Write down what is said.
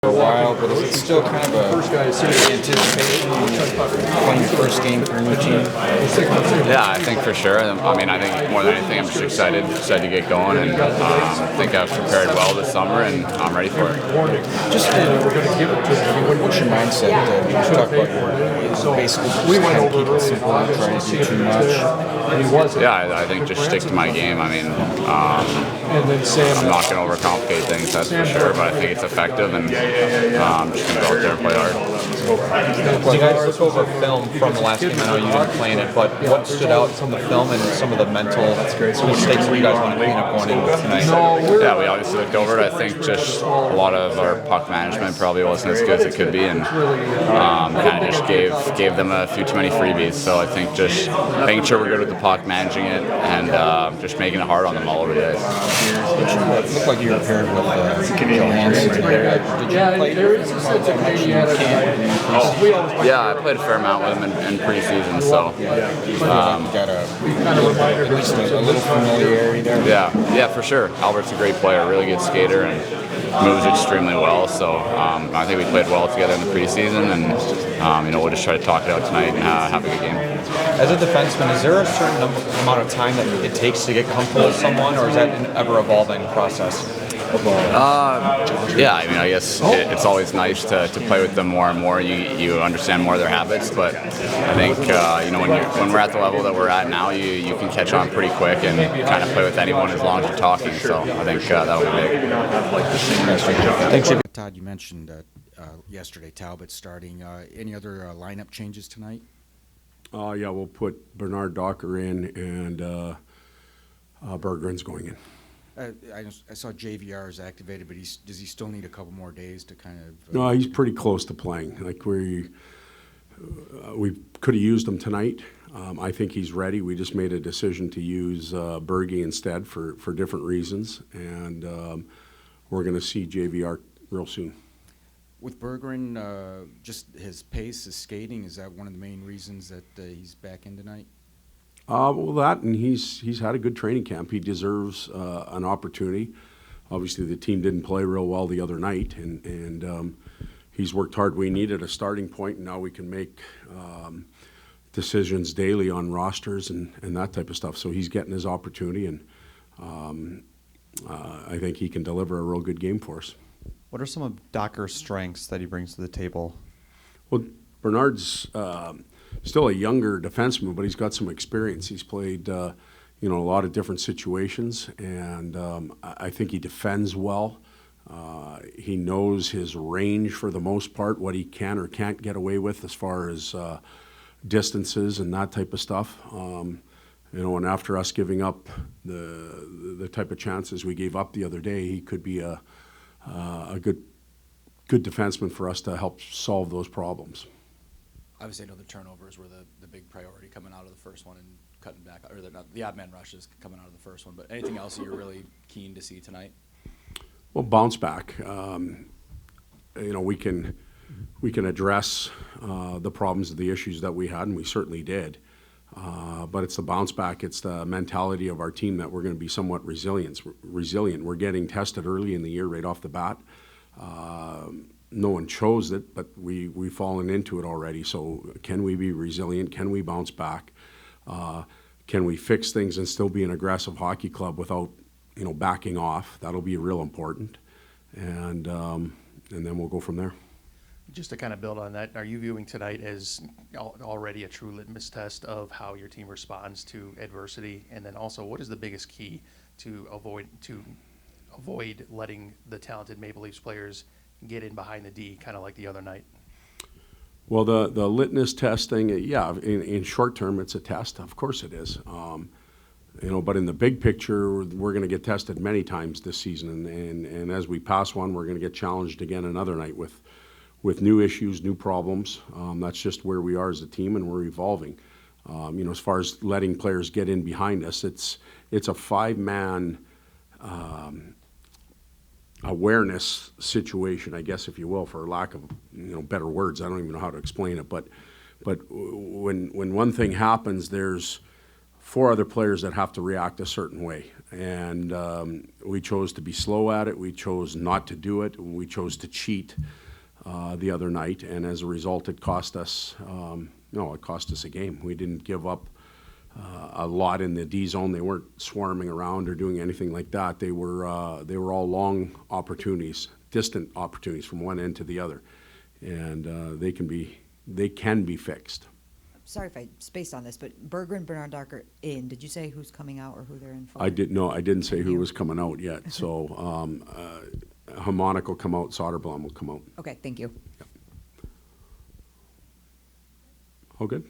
For a while, but is it still kind of a anticipation when you're playing your first game for a new team? Yeah, I think for sure. I think more than anything, I'm just excited to get going, and I think I've prepared well this summer, and I'm ready for it. Just what's your mindset? You just talk about your basically just kind of keep it simple, not trying to do too much. Yeah, I think just stick to my game. I'm not going to overcomplicate things, that's for sure, but I think it's effective, and I'm just going to go out there and play hard. Did you guys look over film from the last game? I know you didn't play in it, but what stood out from the film and some of the mental mistakes that you guys want to clean up going into tonight? Yeah, we obviously looked over it. I think just a lot of our puck management probably wasn't as good as it could be, and kind of just gave them a few too many freebies. So I think just making sure we're good with the puck, managing it, and just making it hard on them all over the ice. It looked like you were paired with Johansson. Did you play Yeah, I played a fair amount with him in preseason, so got at least a little familiarity there. Yeah, for sure. Albert's a great player, really good skater, and moves extremely well. So I think we played well together in the preseason, and we'll just try to talk it out tonight and have a good game. As a defenseman, is there a certain amount of time that it takes to get comfortable with someone, or is that an ever-evolving process? I guess it's always nice to play with them more and more. You understand more of their habits, but I think when we're at the level that we're at now, you can catch on pretty quick and kind of play with anyone as long as you're talking. So I think that'll be big. Thanks, Todd. You mentioned yesterday Talbot starting. Any other lineup changes tonight? Yeah, we'll put Bernard-Docker in, and Berggren's going in. I saw JVR is activated, but does he still need a couple more days to kind of? No, he's pretty close to playing. Like we could have used him tonight. I think he's ready. We just made a decision to use Bergie instead for different reasons, and we're going to see JVR real soon. With Berggren, just his pace, his skating, is that one of the main reasons that he's back in tonight? Well, that, and he's had a good training camp. He deserves an opportunity. Obviously, the team didn't play real well the other night, and he's worked hard. We needed a starting point, and now we can make decisions daily on rosters and that type of stuff. So he's getting his opportunity, and I think he can deliver a real good game for us. What are some of Docker's strengths that he brings to the table? Well, Bernard's still a younger defenseman, but he's got some experience. He's played, a lot of different situations, and I think he defends well. He knows his range for the most part, what he can or can't get away with as far as distances and that type of stuff. And after us giving up the type of chances we gave up the other day, he could be a good defenseman for us to help solve those problems. Obviously, I know the turnovers were the big priority coming out of the first one and cutting back, or the odd man rushes coming out of the first one. But anything else that you're really keen to see tonight? Well, bounce back. We can address the problems, the issues that we had, and we certainly did. But it's the bounce back. It's the mentality of our team that we're going to be somewhat resilient. We're getting tested early in the year right off the bat. No one chose it, but we've fallen into it already. So can we be resilient? Can we bounce back? Can we fix things and still be an aggressive hockey club without, backing off? That'll be real important. And then we'll go from there. Just to kind of build on that, are you viewing tonight as already a true litmus test of how your team responds to adversity? And then also, what is the biggest key to avoid letting the talented Maple Leafs players get in behind the D, kind of like the other night? Well, the litmus testing, in short term, it's a test. Of course it is. But in the big picture, we're going to get tested many times this season, and as we pass one, we're going to get challenged again another night with new issues, new problems. That's just where we are as a team, and we're evolving. As far as letting players get in behind us, it's a five-man awareness situation, I guess, if you will, for lack of better words. I don't even know how to explain it, but when one thing happens, there's 4 other players that have to react a certain way. And we chose to be slow at it. We chose not to do it. We chose to cheat the other night. And as a result, it cost us, it cost us a game. We didn't give up a lot in the D zone. They weren't swarming around or doing anything like that. They were all long opportunities, distant opportunities from one end to the other. And they can be fixed. Sorry if I spaced on this, but Berger and Bernard-Docker in. Did you say who's coming out or who they're in for? I didn't say who was coming out yet. So Hamonic will come out, Soderblom will come out. Okay, thank you. All good?